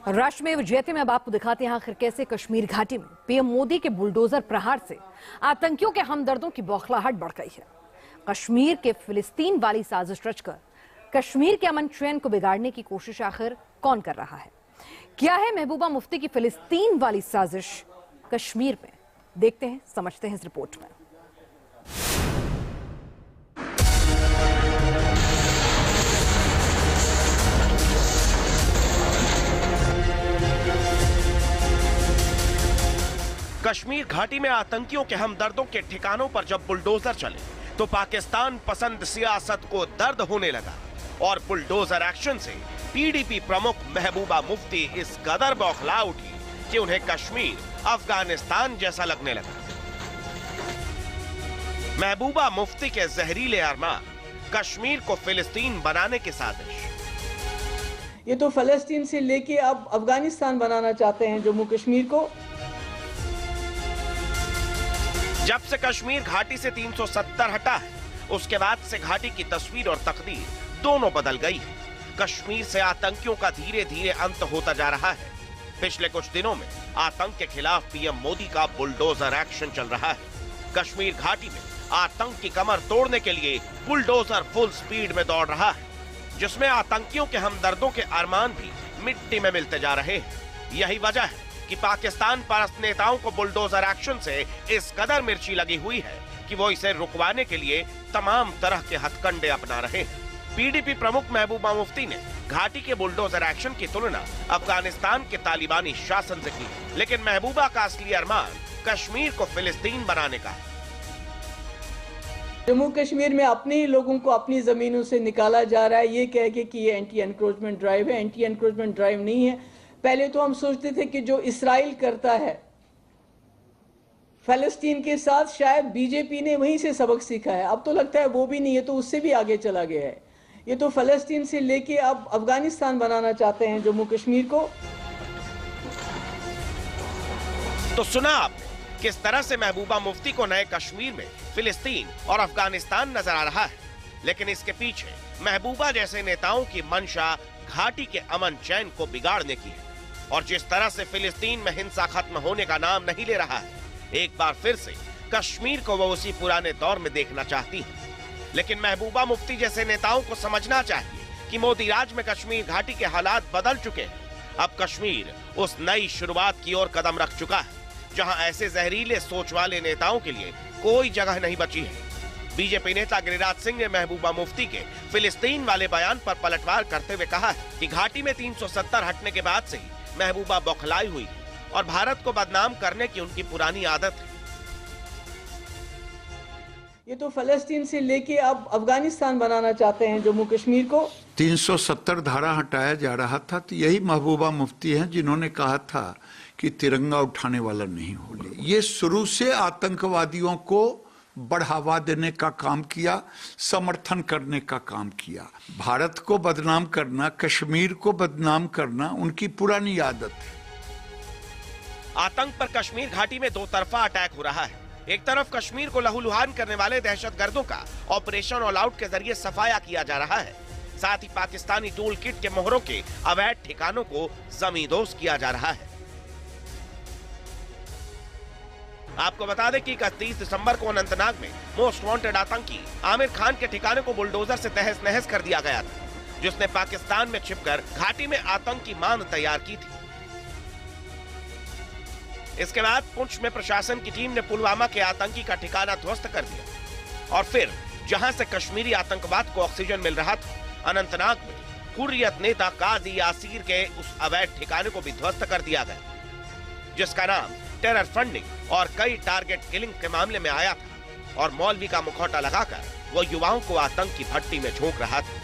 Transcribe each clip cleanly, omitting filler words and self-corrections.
राष्ट्र में विजयते में अब आपको दिखाते हैं आखिर कैसे कश्मीर घाटी में पीएम मोदी के बुलडोजर प्रहार से आतंकियों के हमदर्दों की बौखलाहट बढ़ गई है। कश्मीर के फिलिस्तीन वाली साजिश रचकर कश्मीर के अमन चैन को बिगाड़ने की कोशिश आखिर कौन कर रहा है? क्या है महबूबा मुफ्ती की फिलिस्तीन वाली साजिश कश्मीर में? देखते हैं, समझते हैं इस रिपोर्ट में। कश्मीर घाटी में आतंकियों के हमदर्दों के ठिकानों पर जब बुलडोजर चले तो पाकिस्तान पसंद सियासत को दर्द होने लगा और बुलडोजर एक्शन से पीडीपी प्रमुख महबूबा मुफ्ती इस कदर बौखला उठी कि उन्हें कश्मीर अफगानिस्तान जैसा लगने लगा। महबूबा मुफ्ती के जहरीले अरमान, कश्मीर को फिलिस्तीन बनाने की साजिश। ये तो फलस्तीन से लेके अब अफगानिस्तान बनाना चाहते हैं जम्मू कश्मीर को। जब से कश्मीर घाटी से 370 हटा है, उसके बाद से घाटी की तस्वीर और तकदीर दोनों बदल गई है। कश्मीर से आतंकियों का धीरे धीरे अंत होता जा रहा है। पिछले कुछ दिनों में आतंक के खिलाफ पीएम मोदी का बुलडोजर एक्शन चल रहा है। कश्मीर घाटी में आतंक की कमर तोड़ने के लिए बुलडोजर फुल स्पीड में दौड़ रहा है, जिसमें आतंकियों के हमदर्दों के अरमान भी मिट्टी में मिलते जा रहे हैं। यही वजह है कि पाकिस्तान परस्त नेताओं को बुलडोजर एक्शन से इस कदर मिर्ची लगी हुई है कि वो इसे रुकवाने के लिए तमाम तरह के हथकंडे अपना रहे हैं। पीडीपी प्रमुख महबूबा मुफ्ती ने घाटी के बुलडोजर एक्शन की तुलना अफगानिस्तान के तालिबानी शासन से की, लेकिन महबूबा का असली अरमान कश्मीर को फिलिस्तीन बनाने का है। जम्मू कश्मीर में अपने ही लोगों को अपनी जमीनों से निकाला जा रहा है, ये कह के कि ये एंटी एनक्रोचमेंट ड्राइव है। एंटी एनक्रोचमेंट ड्राइव नहीं है। पहले तो हम सोचते थे कि जो इस्राइल करता है फलस्तीन के साथ, शायद बीजेपी ने वहीं से सबक सीखा है। अब तो लगता है वो भी नहीं है, तो उससे भी आगे चला गया है। ये तो फलस्तीन से लेके अब अफगानिस्तान बनाना चाहते हैं जम्मू कश्मीर को। तो सुना आपने किस तरह से महबूबा मुफ्ती को नए कश्मीर में फिलिस्तीन और अफगानिस्तान नजर आ रहा है, लेकिन इसके पीछे महबूबा जैसे नेताओं की मंशा घाटी के अमन चैन को बिगाड़ने की है। और जिस तरह से फिलिस्तीन में हिंसा खत्म होने का नाम नहीं ले रहा है, एक बार फिर से कश्मीर को वो उसी पुराने दौर में देखना चाहती है। लेकिन महबूबा मुफ्ती जैसे नेताओं को समझना चाहिए कि मोदी राज में कश्मीर घाटी के हालात बदल चुके हैं। अब कश्मीर उस नई शुरुआत की ओर कदम रख चुका है जहां ऐसे जहरीले सोच वाले नेताओं के लिए कोई जगह नहीं बची है। बीजेपी नेता गिरिराज सिंह ने महबूबा मुफ्ती के फिलिस्तीन वाले बयान पर पलटवार करते हुए कहा है कि घाटी में 370 हटने के बाद से ही महबूबा बौखलाई हुई है और भारत को बदनाम करने की उनकी पुरानी आदत है। ये तो फलस्तीन से लेके अब अफगानिस्तान बनाना चाहते हैं जम्मू कश्मीर को। 370 धारा हटाया जा रहा था, तो यही महबूबा मुफ्ती हैं जिन्होंने कहा था कि तिरंगा उठाने वाला नहीं होले। ये शुरू से आतंकवादियों को बढ़ावा देने का काम किया, समर्थन करने का काम किया। भारत को बदनाम करना, कश्मीर को बदनाम करना उनकी पुरानी आदत है। आतंक पर कश्मीर घाटी में दो तरफा अटैक हो रहा है। एक तरफ कश्मीर को लहूलुहान करने वाले दहशतगर्दों का ऑपरेशन ऑल आउट के जरिए सफाया किया जा रहा है, साथ ही पाकिस्तानी टूल किट के मोहरों के अवैध ठिकानों को जमींदोज किया जा रहा है। आपको बता दें कि 31 दिसंबर को अनंतनाग में मोस्ट वांटेड आतंकी आमिर खान के ठिकाने को बुलडोजर से तहस नहस कर दिया गया था, जिसने पाकिस्तान में छिपकर घाटी में आतंक की मान तैयार की थी। इसके बाद पुंछ में प्रशासन की टीम ने पुलवामा के आतंकी का ठिकाना ध्वस्त कर दिया और फिर जहां से कश्मीरी आतंकवाद को ऑक्सीजन मिल रहा था, अनंतनाग में हुर्रियत नेता काजी यासीर के उस अवैध ठिकाने को भी ध्वस्त कर दिया गया, जिसका नाम टेरर फंडिंग और कई टारगेट किलिंग के मामले में आया था। और मौलवी का मुखौटा लगाकर वो युवाओं को आतंक की भट्टी में झोंक रहा था।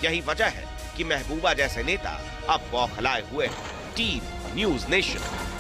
यही वजह है कि महबूबा जैसे नेता अब बौखलाए हुए हैं। Team news nation.